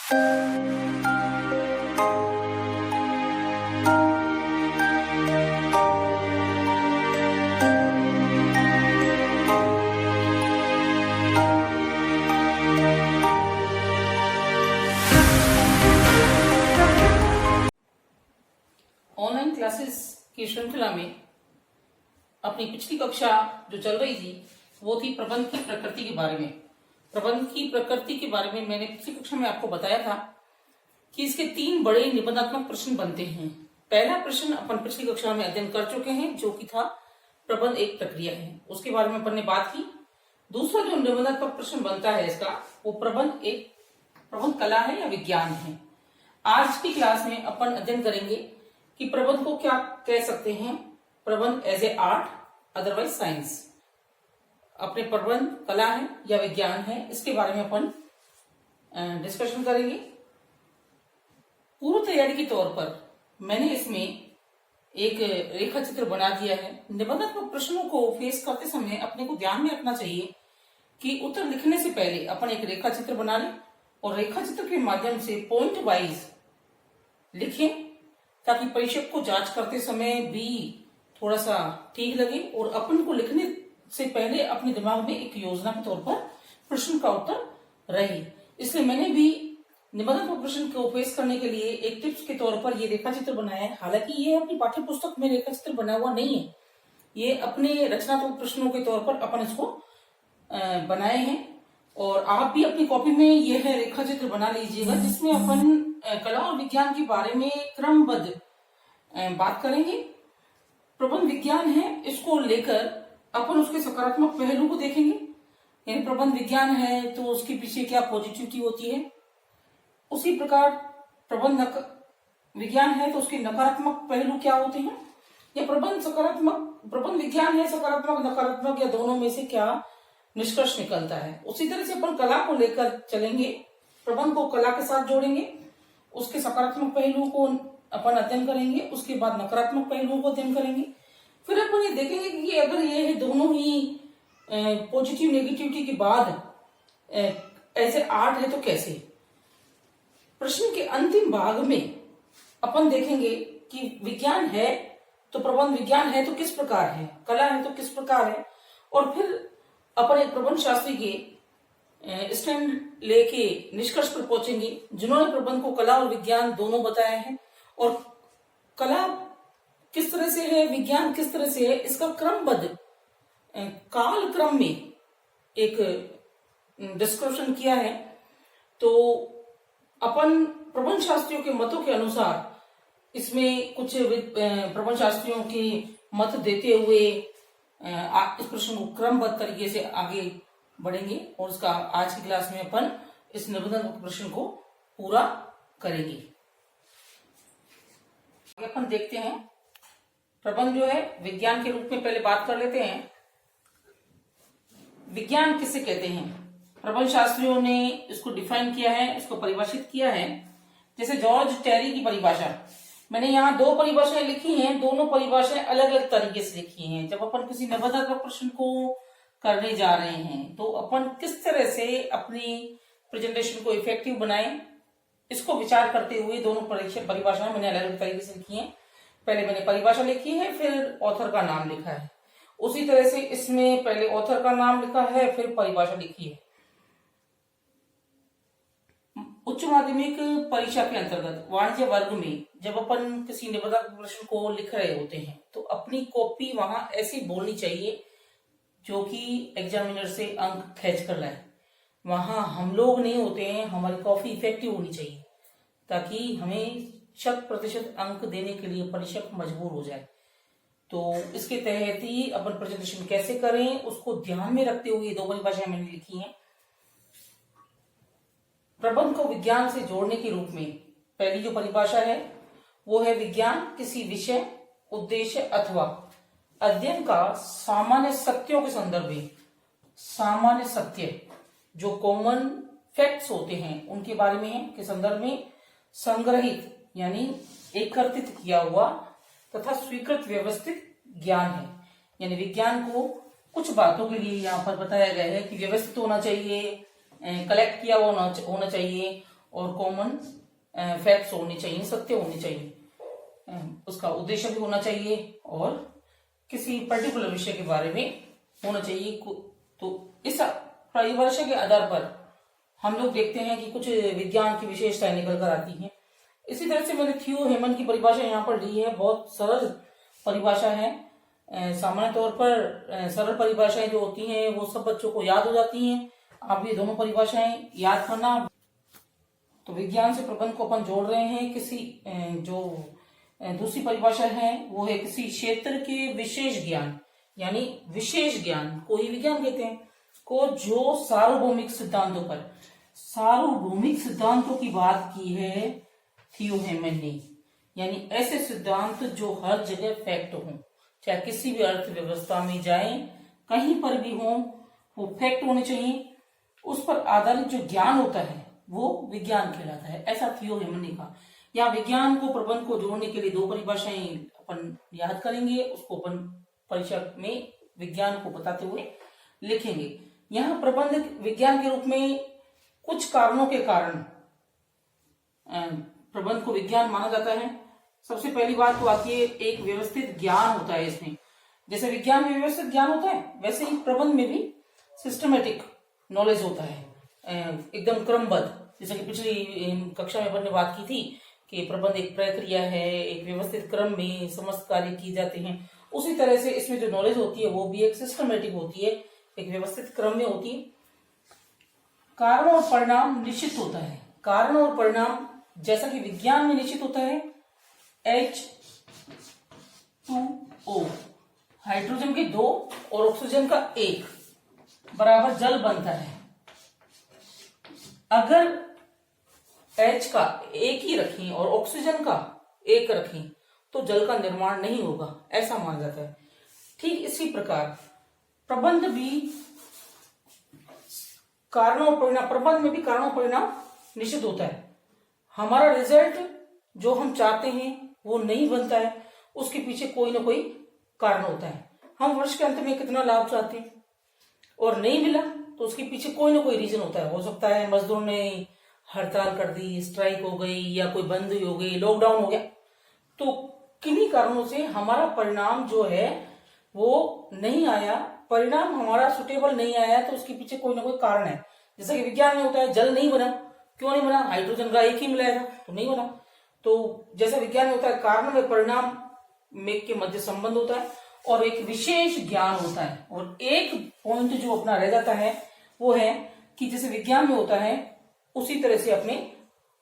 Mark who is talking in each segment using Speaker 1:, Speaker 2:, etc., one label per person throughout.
Speaker 1: Online classes की श्रृंखला में अपनी पिछली कक्षा जो चल रही थी वो थी प्रबंध की प्रकृति के बारे में। प्रबंध की प्रकृति के बारे में मैंने पिछली कक्षा में आपको बताया था कि इसके 3 बड़े निबंधात्मक प्रश्न बनते हैं। पहला प्रश्न अपन पिछली कक्षा में अध्ययन कर चुके हैं, जो कि था प्रबंध एक प्रक्रिया है, उसके बारे में अपन ने बात की। दूसरा जो निबंधात्मक प्रश्न बनता है इसका, वो प्रबंध कला है या विज्ञान है। आज की क्लास में अपन अध्ययन करेंगे कि प्रबंध को क्या कह सकते हैं, प्रबंध as a art otherwise science. अपने प्रबंध कला है या विज्ञान है, इसके बारे में अपन डिस्कशन करेंगे। पूर्व तैयारी के तौर पर मैंने इसमें एक रेखा चित्र बना दिया है। निबंधात्मक प्रश्नों को फेस करते समय अपने को ध्यान में रखना चाहिए कि उत्तर लिखने से पहले अपन एक रेखा चित्र बना लें और रेखा चित्र के माध्यम से पॉइंट वाइज लिखें, ताकि परीक्षक को जांच करते समय भी थोड़ा सा ठीक लगे और अपन को लिखने से पहले अपने दिमाग में एक योजना के तौर पर प्रश्न का उत्तर रहे। इसलिए मैंने भी निबंधात्मक प्रश्न को फेस करने के लिए एक टिप्स के तौर पर ये रेखा चित्र बनाया है। हालांकि ये अपनी पाठ्य पुस्तक में रेखा चित्र बना हुआ नहीं है, ये अपने रचनात्मक प्रश्नों के तौर पर अपन इसको बनाए हैं। और आप भी अपनी कॉपी में यह रेखा चित्र बना लीजिएगा, जिसमें अपन कला और विज्ञान के बारे में क्रमबद्ध बात करेंगे। प्रबंध विज्ञान है, इसको लेकर अपन उसके सकारात्मक पहलू को देखेंगे। यानी प्रबंध विज्ञान है तो उसके पीछे क्या पॉजिटिविटी होती है, उसी प्रकार प्रबंध विज्ञान है तो उसके नकारात्मक पहलू क्या होते हैं, या प्रबंध विज्ञान है सकारात्मक नकारात्मक या दोनों में से क्या निष्कर्ष निकलता है। उसी तरह से अपन कला को लेकर चलेंगे, प्रबंध को कला के साथ जोड़ेंगे, उसके सकारात्मक पहलू को अपन अध्ययन करेंगे, उसके बाद नकारात्मक पहलुओं को अध्ययन करेंगे। फिर अपन ये देखेंगे कि अगर ये दोनों ही पॉजिटिव नेगेटिविटी के बाद ऐसे आर्ट है तो कैसे। प्रश्न के अंतिम भाग में अपन देखेंगे कि विज्ञान है तो प्रबंध विज्ञान है तो किस प्रकार है, कला है तो किस प्रकार है, और फिर अपन एक प्रबंध शास्त्री के स्टैंड लेके निष्कर्ष पर पहुंचेंगे, जिन्होंने प्रबंध को कला और विज्ञान दोनों बताया है, और कला किस तरह से है, विज्ञान किस तरह से है, इसका क्रमबद्ध काल क्रम में एक डिस्क्रिप्शन किया है। तो अपन प्रबंध शास्त्रियों के मतों के अनुसार इसमें कुछ प्रबंध शास्त्रियों के मत देते हुए इस प्रश्न को क्रमबद्ध तरीके से आगे बढ़ेंगे, और उसका आज की क्लास में अपन इस निबंधात्मक प्रश्न को पूरा करेंगे। अपन देखते हैं प्रबंध जो है विज्ञान के रूप में पहले बात कर लेते हैं। विज्ञान किसे कहते हैं, प्रबंध शास्त्रियों ने इसको डिफाइन किया है, इसको परिभाषित किया है। जैसे जॉर्ज टेरी की परिभाषा, मैंने यहाँ 2 परिभाषाएं लिखी हैं, दोनों परिभाषाएं अलग अलग तरीके से लिखी हैं। जब अपन किसी निबंधात्मक प्रश्न को करने जा रहे हैं तो अपन किस तरह से अपनी प्रेजेंटेशन को इफेक्टिव बनाएं, इसको विचार करते हुए दोनों परिभाषाएं मैंने अलग अलग तरीके से लिखी हैं। पहले मैंने परिभाषा लिखी है, फिर ऑथर का नाम लिखा है। उसी तरह से इसमें पहले ऑथर का नाम लिखा है, फिर परिभाषा लिखी है। उच्च माध्यमिक परीक्षा के अंतर्गत वाणिज्य वर्ग में जब अपन किसी निबंधात्मक प्रश्न को लिख रहे होते हैं तो अपनी कॉपी वहां ऐसी बोलनी चाहिए जो कि एग्जामिनर से अंक खींच कर लाए। वहां हम लोग नहीं होते हैं, हमारी कॉपी इफेक्टिव होनी चाहिए ताकि हमें 100% अंक देने के लिए परीक्षक मजबूर हो जाए। तो इसके तहत ही अपन प्रेजेंटेशन कैसे करें उसको ध्यान में रखते हुए 2 परिभाषाएं मैंने लिखी हैं। प्रबंध को विज्ञान से जोड़ने के रूप में पहली जो परिभाषा है वो है, विज्ञान किसी विषय, उद्देश्य अथवा अध्ययन का सामान्य सत्यों के संदर्भ में, सामान्य सत्य जो कॉमन फैक्ट्स होते हैं उनके बारे में के संदर्भ में संग्रहित यानी एकत्रित किया हुआ तथा स्वीकृत व्यवस्थित ज्ञान है। यानी विज्ञान को कुछ बातों के लिए यहाँ पर बताया गया है कि व्यवस्थित होना चाहिए, कलेक्ट किया हुआ होना चाहिए और कॉमन फैक्ट्स होने चाहिए, सत्य होने चाहिए, उसका उद्देश्य भी होना चाहिए और किसी पर्टिकुलर विषय के बारे में होना चाहिए। तो इस परिभाषा के आधार पर हम लोग देखते हैं कि कुछ विज्ञान की विशेषताएं निकल कर आती हैं। इसी तरह से मैंने थियो हेमन की परिभाषा यहाँ पर ली है, बहुत सरल परिभाषा है। सामान्य तौर पर सरल परिभाषाएं जो होती हैं वो सब बच्चों को याद हो जाती हैं। आप ये दोनों परिभाषाएं याद करना। तो विज्ञान से प्रबंध को अपन जोड़ रहे हैं। किसी जो दूसरी परिभाषा है वो है किसी क्षेत्र के विशेष ज्ञान, यानी विशेष ज्ञान को ही विज्ञान कहते हैं, को जो सार्वभौमिक सिद्धांतों पर, सार्वभौमिक सिद्धांतों की बात की है थियो हेमन ने, यानी ऐसे सिद्धांत जो हर जगह फैक्ट हो, चाहे किसी भी अर्थव्यवस्था में जाए, कहीं पर भी हो, वो फैक्ट होने चाहिए। उस पर आधारित जो ज्ञान होता है वो विज्ञान कहलाता है, ऐसा थियो हेमन ने कहा। या विज्ञान को प्रबंध को जोड़ने के लिए दो परिभाषाएं अपन याद करेंगे, उसको अपन परीक्षा में विज्ञान को बताते हुए लिखेंगे। यहाँ प्रबंध विज्ञान के रूप में कुछ कारणों के कारण प्रबंध को विज्ञान माना जाता है। सबसे पहली बात तो आती है, एक व्यवस्थित ज्ञान होता है इसमें। जैसे विज्ञान में व्यवस्थित ज्ञान होता है, वैसे ही प्रबंध में भी सिस्टमेटिक नॉलेज होता है, एकदम क्रमबद्ध। जैसे कि पिछली कक्षा में अपन ने बात की थी कि प्रबंध एक प्रक्रिया है, एक व्यवस्थित क्रम में समस्त कार्य किए जाते हैं। उसी तरह से इसमें जो नॉलेज होती है वो भी एक सिस्टमेटिक होती है, एक व्यवस्थित क्रम में होती है। कारण और परिणाम निश्चित होता है। कारण और परिणाम जैसा कि विज्ञान में निश्चित होता है, H2O, हाइड्रोजन के 2 और ऑक्सीजन का 1 बराबर जल बनता है। अगर H का 1 ही रखें और ऑक्सीजन का 1 रखें तो जल का निर्माण नहीं होगा, ऐसा माना जाता है। ठीक इसी प्रकार प्रबंध भी कारणों और परिणाम, प्रबंध में भी कारणों और परिणाम निश्चित होता है। हमारा रिजल्ट जो हम चाहते हैं वो नहीं बनता है, उसके पीछे कोई ना कोई कारण होता है। हम वर्ष के अंत में कितना लाभ चाहते हैं और नहीं मिला तो उसके पीछे कोई ना कोई रीजन होता है। हो सकता है मजदूरों ने हड़ताल कर दी, स्ट्राइक हो गई, या कोई बंदी हो गई, लॉकडाउन हो गया। तो किन्हीं कारणों से हमारा परिणाम जो है वो नहीं आया, परिणाम हमारा सुटेबल नहीं आया, तो उसके पीछे कोई ना कोई कारण है। जैसे कि विज्ञान में होता है, जल नहीं बना, क्यों नहीं बना? हाइड्रोजन का 1 ही मिलाया था तो नहीं बना। तो जैसा विज्ञान में होता है, कारण व परिणाम में के मध्य संबंध होता है और एक विशेष ज्ञान होता है। और एक पॉइंट जो अपना रह जाता है वो है कि जैसे विज्ञान में होता है उसी तरह से अपने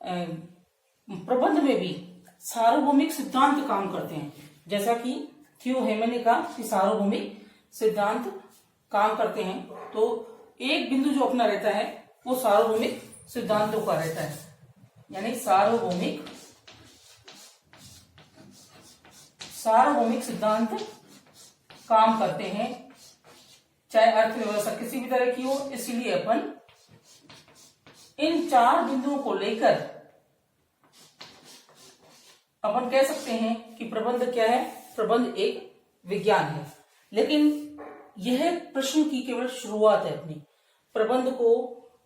Speaker 1: प्रबंध में भी सार्वभौमिक सिद्धांत काम करते हैं। जैसा कि थियो हेमन ने कहा कि सार्वभौमिक सिद्धांत काम करते हैं, तो एक बिंदु जो अपना रहता है वो सार्वभौमिक सिद्धांतों का रहता है, यानी सार्वभौमिक सिद्धांत काम करते हैं, चाहे अर्थव्यवस्था किसी भी तरह की हो। इसलिए अपन इन 4 बिंदुओं को लेकर अपन कह सकते हैं कि प्रबंध क्या है? प्रबंध एक विज्ञान है। लेकिन यह प्रश्न की केवल शुरुआत है। अपनी प्रबंध को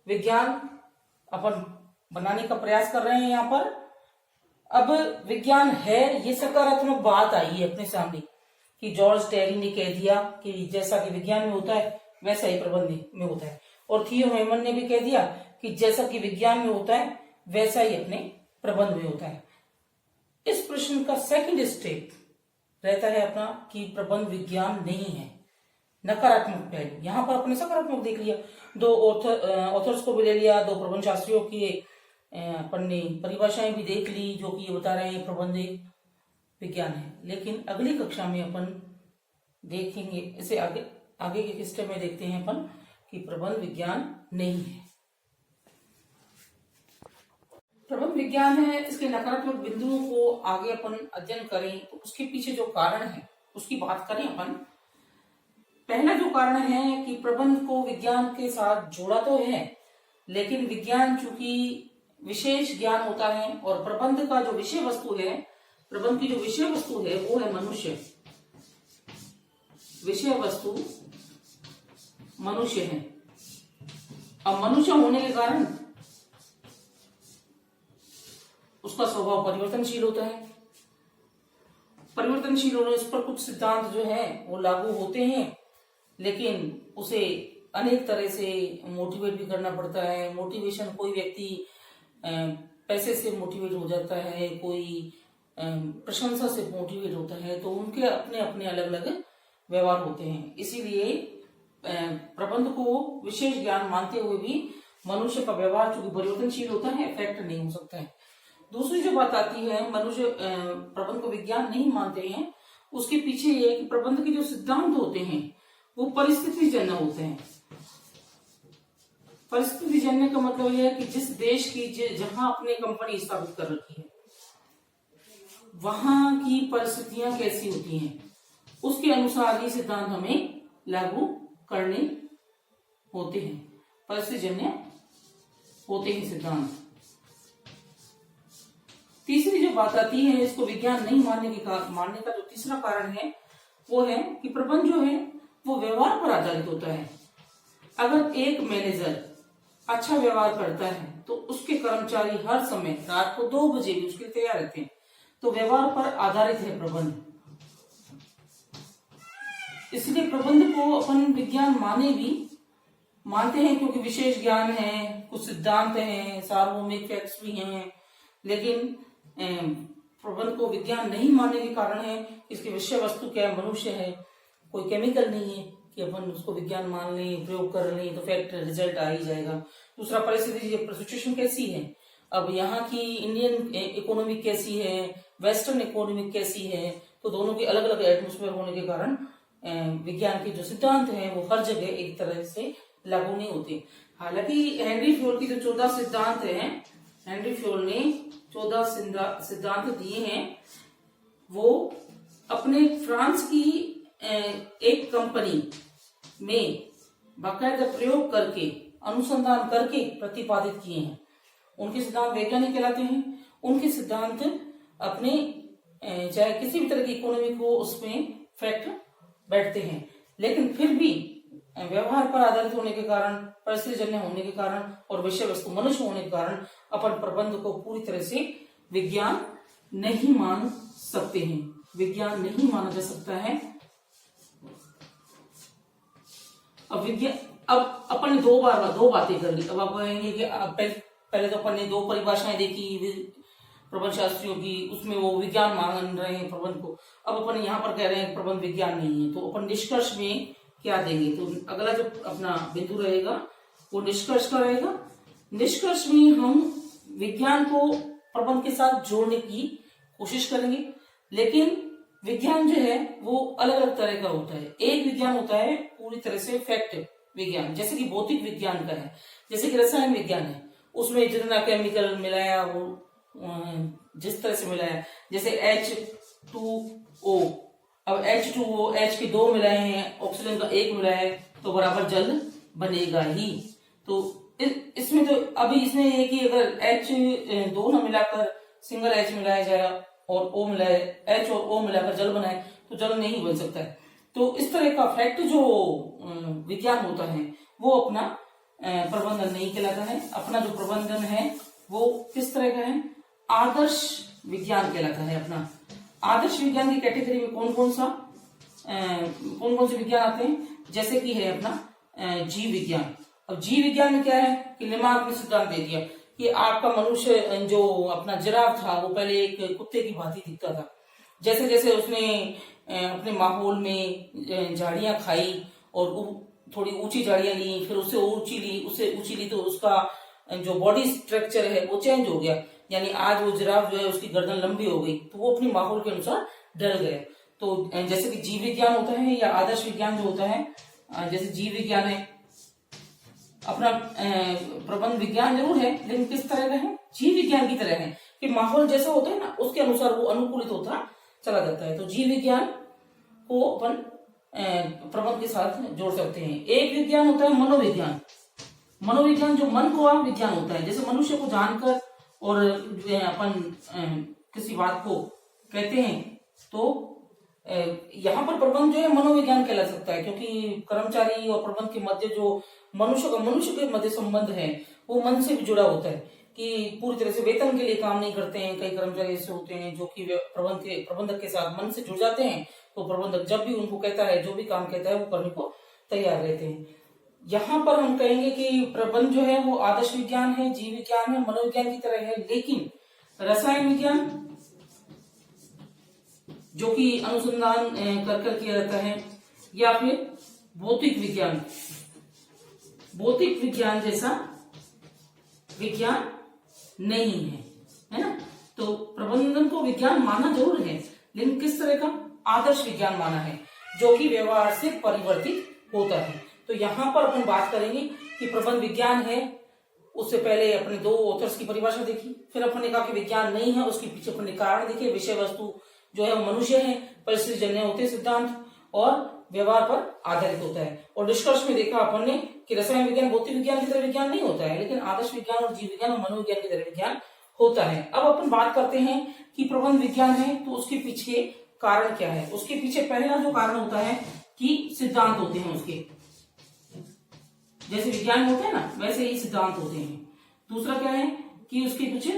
Speaker 1: विज्ञान अपन बनाने का प्रयास कर रहे हैं यहाँ पर। अब विज्ञान है, ये सकारात्मक बात आई है अपने सामने कि जॉर्ज टेरी ने कह दिया कि जैसा कि विज्ञान में होता है वैसा ही प्रबंध में होता है, और थियो हेमन ने भी कह दिया कि जैसा कि विज्ञान में होता है वैसा ही अपने प्रबंध में होता है। इस प्रश्न का सेकंड स्टेप रहता है अपना कि प्रबंध विज्ञान नहीं है, नकारात्मक पहलू। यहां पर अपने सकारात्मक देख लिया, 2 ऑथर्स को भी ले लिया, 2 प्रबंध शास्त्रियों की अपन ने परिभाषाएं भी देख ली जो कि ये बता रहे हैं प्रबंध एक विज्ञान है। लेकिन अगली कक्षा में अपन देखेंगे, इसे आगे के स्टेप में देखते हैं अपन कि प्रबंध विज्ञान नहीं है। प्रबंध विज्ञान है, इसके नकारात्मक बिंदुओं को आगे अपन अध्ययन करें तो उसके पीछे जो कारण है उसकी बात करें अपन। पहला जो कारण है कि प्रबंध को विज्ञान के साथ जोड़ा तो है, लेकिन विज्ञान चूंकि विशेष ज्ञान होता है और प्रबंध का जो विषय वस्तु है, प्रबंध की जो विषय वस्तु है वो है मनुष्य। विषय वस्तु मनुष्य है। अब मनुष्य होने के कारण उसका स्वभाव परिवर्तनशील होता है। परिवर्तनशील होने उस पर कुछ सिद्धांत जो है वो लागू होते हैं, लेकिन उसे अनेक तरह से मोटिवेट भी करना पड़ता है। मोटिवेशन, कोई व्यक्ति पैसे से मोटिवेट हो जाता है, कोई प्रशंसा से मोटिवेट होता है, तो उनके अपने अपने अलग अलग व्यवहार होते हैं। इसीलिए प्रबंध को विशेष ज्ञान मानते हुए भी मनुष्य का व्यवहार चूंकि परिवर्तनशील होता है, इफेक्ट नहीं हो सकता है। दूसरी जो बात आती है, मनुष्य प्रबंध को विज्ञान नहीं मानते हैं, उसके पीछे ये कि प्रबंध के जो सिद्धांत होते हैं वो परिस्थिति जन्य होते हैं। परिस्थिति जन्य का मतलब यह है कि जिस देश की जहां अपने कंपनी स्थापित कर रखी है वहां की परिस्थितियां कैसी होती हैं, उसके अनुसार ये सिद्धांत हमें लागू करने होते हैं। परिस्थिति जन्य होते हैं सिद्धांत। तीसरी जो बात आती है, इसको विज्ञान नहीं मानने का जो तीसरा कारण है वो है कि प्रबंध जो है वो व्यवहार पर आधारित होता है। अगर एक मैनेजर अच्छा व्यवहार करता है तो उसके कर्मचारी हर समय रात को 2 बजे भी उसके लिए तैयार रहते हैं, तो व्यवहार पर आधारित है प्रबंध। इसलिए प्रबंध को अपन विज्ञान मानते हैं क्योंकि विशेष ज्ञान है, कुछ सिद्धांत हैं, सार्वभौमिक फैक्ट्स भी हैं, लेकिन प्रबंध को विज्ञान नहीं मानने के कारण है इसकी विषय वस्तु क्या मनुष्य है, कोई केमिकल नहीं है कि अपन उसको विज्ञान मान लें, प्रयोग कर लें तो फैक्ट रिजल्ट आ ही जाएगा। दूसरा, परिस्थिति सिचुएशन कैसी है, अब यहाँ की इंडियन इकोनॉमी कैसी है, वेस्टर्न इकोनॉमी कैसी है, तो दोनों की अलग अलग एटमोस्फेयर होने के कारण विज्ञान के जो सिद्धांत हैं वो हर जगह एक तरह से लागू नहीं होते। हालांकि हेनरी फ्योल की जो 14 सिद्धांत हैं, हेनरी फ्योल ने 14 सिद्धांत दिए हैं, वो अपने फ्रांस की एक कंपनी में बाकायदा प्रयोग करके, अनुसंधान करके प्रतिपादित किए हैं। उनके सिद्धांत वैज्ञानिक कहलाते हैं। उनके सिद्धांत अपने चाहे किसी भी तरह की इकोनॉमी को उसमें फैक्ट बैठते हैं, लेकिन फिर भी व्यवहार पर आधारित होने के कारण, परिस्थिति जन्य होने के कारण और विषय वस्तु मनुष्य होने के कारण अपन प्रबंध को पूरी तरह से विज्ञान नहीं मान सकते हैं। विज्ञान नहीं माना जा सकता है। अब अपन ने दो बातें कर ली। अब आप कहेंगे कि पहले तो अपन ने 2 परिभाषाएं देखी प्रबंध शास्त्रियों की, उसमें वो विज्ञान मान रहे हैं प्रबंध को। अब अपन यहाँ पर कह रहे हैं प्रबंध विज्ञान नहीं है, तो अपन निष्कर्ष में क्या देंगे? तो अगला जो अपना बिंदु रहेगा वो निष्कर्ष का रहेगा। निष्कर्ष में हम विज्ञान को प्रबंध के साथ जोड़ने की कोशिश करेंगे, लेकिन विज्ञान जो है वो अलग अलग तरह का होता है। एक विज्ञान होता है पूरी तरह से फैक्ट विज्ञान, जैसे कि भौतिक विज्ञान का है, जैसे कि रसायन विज्ञान है, उसमें जितना केमिकल मिलाया वो जिस तरह से मिलाया, जैसे H2O, अब H2O, H के 2 मिलाए हैं, ऑक्सीजन का 1 मिलाया है, तो बराबर जल बनेगा ही। तो इसमें तो अभी इसमें ये कि अगर H2 न मिलाकर सिंगल H मिलाया जाए और O मिलाए, H और O मिलाकर जल बनाए तो जल नहीं बन सकता है। तो इस तरह का फैक्ट जो विज्ञान होता है वो अपना प्रबंधन नहीं कहलाता है। अपना जो प्रबंधन है वो किस तरह का है? आदर्श विज्ञान कहलाता है। अपना आदर्श विज्ञान की कैटेगरी में कौन कौन से विज्ञान आते हैं? जैसे कि है अपना जीव विज्ञान। अब जीव विज्ञान में क्या है कि लेमार्क ने सिद्धांत दे दिया कि आपका मनुष्य जो अपना जिराफ था वो पहले एक कुत्ते की भांति दिखता था। जैसे जैसे उसने अपने माहौल में झाड़ियां खाई और थोड़ी ऊंची झाड़ियां ली, फिर उससे ऊंची ली तो उसका जो बॉडी स्ट्रक्चर है वो चेंज हो गया, यानी आज वो जिराफ जो है उसकी गर्दन लंबी हो गई, तो वो अपने माहौल के अनुसार ढल गए। तो जैसे कि जीव विज्ञान होता है या आदर्श विज्ञान जो होता है, जैसे जीव विज्ञान है अपना प्रबंध विज्ञान जरूर है, लेकिन किस तरह का है? जीव विज्ञान की तरह है कि माहौल जैसा होता है ना उसके अनुसार वो अनुकूलित होता चला जाता है। तो जीव विज्ञान को अपन प्रबंध के साथ जोड़ सकते हैं। एक विज्ञान होता है मनोविज्ञान। मनोविज्ञान जो मन को विज्ञान होता है, जैसे मनुष्य को जानकर और अपन किसी बात को कहते हैं तो यहाँ पर प्रबंध जो है मनोविज्ञान कहला सकता है, क्योंकि कर्मचारी और प्रबंध के मध्य जो मनुष्य के मध्य संबंध है वो मन से भी जुड़ा होता है। कि पूरी तरह से वेतन के लिए काम नहीं करते हैं। कई कर्मचारी ऐसे होते हैं जो कि प्रबंधक के साथ मन से जुड़ जाते हैं, तो प्रबंधक जब भी उनको कहता है, जो भी काम कहता है, वो करने को तैयार रहते हैं। यहाँ पर हम कहेंगे कि प्रबंध जो है वो आदर्श विज्ञान है, जीव विज्ञान है, मनोविज्ञान की तरह है, लेकिन रसायन विज्ञान जो कि अनुसंधान कर किया जाता है, या फिर भौतिक विज्ञान जैसा विज्ञान नहीं है ना। तो प्रबंधन को विज्ञान माना जरूर है, लेकिन किस तरह का? आदर्श विज्ञान माना है, जो कि व्यवहार से परिवर्तित होता है। तो यहाँ पर अपन बात करेंगे कि प्रबंध विज्ञान है। उससे पहले अपने दो ऑथर्स की परिभाषा देखी, फिर अपन ने कहा कि विज्ञान नहीं है, उसके पीछे अपने कारण देखे। विषय वस्तु जो है वो मनुष्य है, परिस्थिति जन्य होते सिद्धांत और व्यवहार पर आधारित होता है। और निष्कर्ष में देखा अपन ने कि रसायन विज्ञान भौतिक विज्ञान की तरह विज्ञान नहीं होता है, लेकिन आदर्श विज्ञान और जीव विज्ञान और मनोविज्ञान की तरह विज्ञान होता है। अब अपन बात करते हैं कि प्रबंध विज्ञान है तो उसके पीछे कारण क्या है। उसके पीछे पहला जो कारण होता है कि सिद्धांत होते हैं उसके, जैसे विज्ञान होते हैं ना वैसे ही सिद्धांत होते हैं। दूसरा क्या है कि उसके पीछे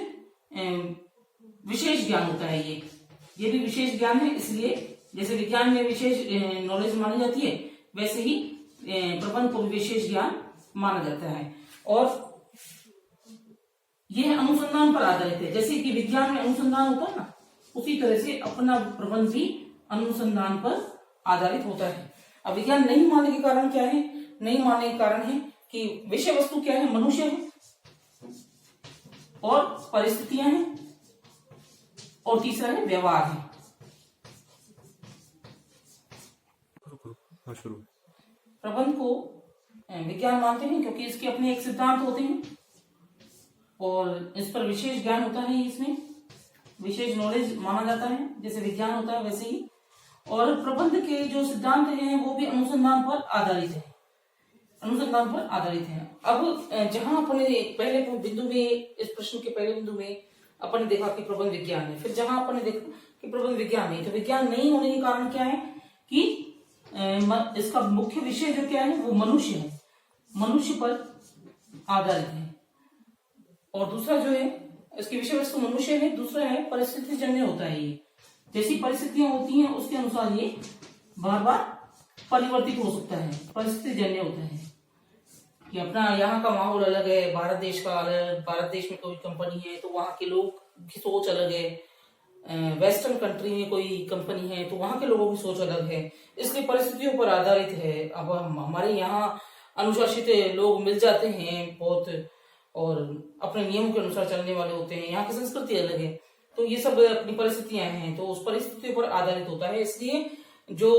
Speaker 1: विशेष ज्ञान होता है। ये भी विशेष ज्ञान है, इसलिए जैसे विज्ञान में विशेष नॉलेज मानी जाती है, वैसे ही प्रबंध को भी विशेष ज्ञान माना जाता है। और यह अनुसंधान पर आधारित है। जैसे कि विज्ञान में अनुसंधान होता है ना, उसी तरह से अपना प्रबंध भी अनुसंधान पर आधारित होता है। अब विज्ञान नहीं मानने के कारण क्या है? नहीं मानने के कारण है कि विषय वस्तु क्या है? मनुष्य है और परिस्थितियां हैं, और तीसरा है व्यवहार है। प्रबंध को विज्ञान मानते हैं क्योंकि इसके अपने एक सिद्धांत होते हैं और इस पर विशेष ज्ञान होता है, इसमें विशेष नॉलेज माना जाता है, जैसे विज्ञान होता है वैसे ही। और प्रबंध के जो सिद्धांत हैं वो भी अनुसंधान पर आधारित है, अनुसंधान पर आधारित है। अब जहां अपने पहले बिंदु में, इस प्रश्न के पहले बिंदु में अपन ने देखा कि प्रबंध विज्ञान है, फिर जहां अपन ने देखा कि प्रबंध विज्ञान नहीं, तो विज्ञान नहीं होने के कारण क्या है कि इसका मुख्य विषय जो क्या है वो मनुष्य है, मनुष्य पर आधारित है। और दूसरा जो है इसके विषय वस्तु मनुष्य है, दूसरा है परिस्थिति जन्य होता है। ये जैसी परिस्थितियां होती हैं उसके अनुसार ये बार बार परिवर्तित हो सकता है, परिस्थिति जन्य होता है कि अपना यहाँ का माहौल अलग है, भारत देश का अलग, भारत देश में कोई कंपनी है तो वहाँ के लोग की सोच अलग है, वेस्टर्न कंट्री में कोई कंपनी है तो वहाँ के लोगों की सोच अलग है, इसलिए परिस्थितियों पर आधारित है। अब हमारे यहाँ अनुशासित लोग मिल जाते हैं बहुत और अपने नियमों के अनुसार चलने वाले होते हैं, यहाँ की संस्कृति अलग है, तो ये सब अपनी परिस्थितियां हैं, तो उस परिस्थितियों पर आधारित होता है। इसलिए जो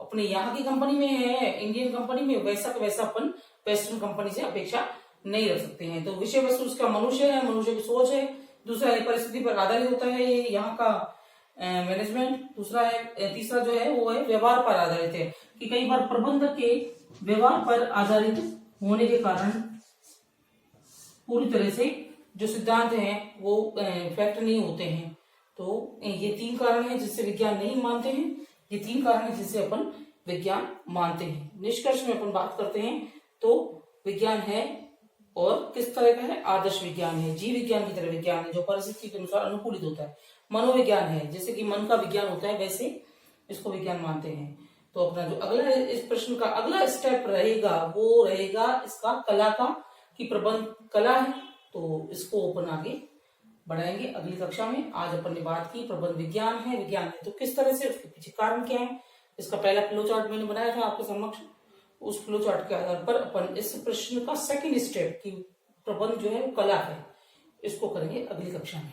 Speaker 1: अपने यहाँ की कंपनी में है, इंडियन कंपनी में, वैसा का वैसा अपन वेस्टर्न कंपनी से अपेक्षा नहीं रख सकते हैं। तो विषय वस्तु उसका मनुष्य है, मनुष्य की सोच है, दूसरा है परिस्थिति पर आधारित होता है ये यहाँ का मैनेजमेंट, दूसरा है, तीसरा जो है वो है व्यवहार पर आधारित है कि कई बार प्रबंधक के व्यवहार पर आधारित होने के कारण पूरी तरह से जो सिद्धांत हैं वो फैक्ट नहीं होते हैं। तो ये तीन कारण हैं जिससे विज्ञान नहीं मानते हैं, ये तीन कारण हैं जिससे अपन विज्ञान मानते हैं। निष्कर्ष में अपन बात करते हैं तो विज्ञान है और किस तरह का है? आदर्श विज्ञान है, जीव विज्ञान की तरह विज्ञान है जो परिस्थिति के अनुसार अनुकूलित होता है। मनोविज्ञान है, जैसे कि मन का विज्ञान होता है वैसे इसको विज्ञान मानते हैं। तो अपना जो अगला इस प्रश्न का अगला स्टेप रहेगा वो रहेगा इसका कला का, कि प्रबंध कला है, तो इसको अपन आगे बढ़ाएंगे अगली कक्षा में। आज अपन ने बात की प्रबंध विज्ञान है तो किस तरह से, उसके पीछे कारण क्या है, इसका पहला फ्लो चार्ट मैंने बनाया था आपके समक्ष, उस फ्लो चार्ट के आधार पर अपन इस प्रश्न का सेकंड स्टेप की प्रबंध जो है वो कला है, इसको करेंगे अगली कक्षा में।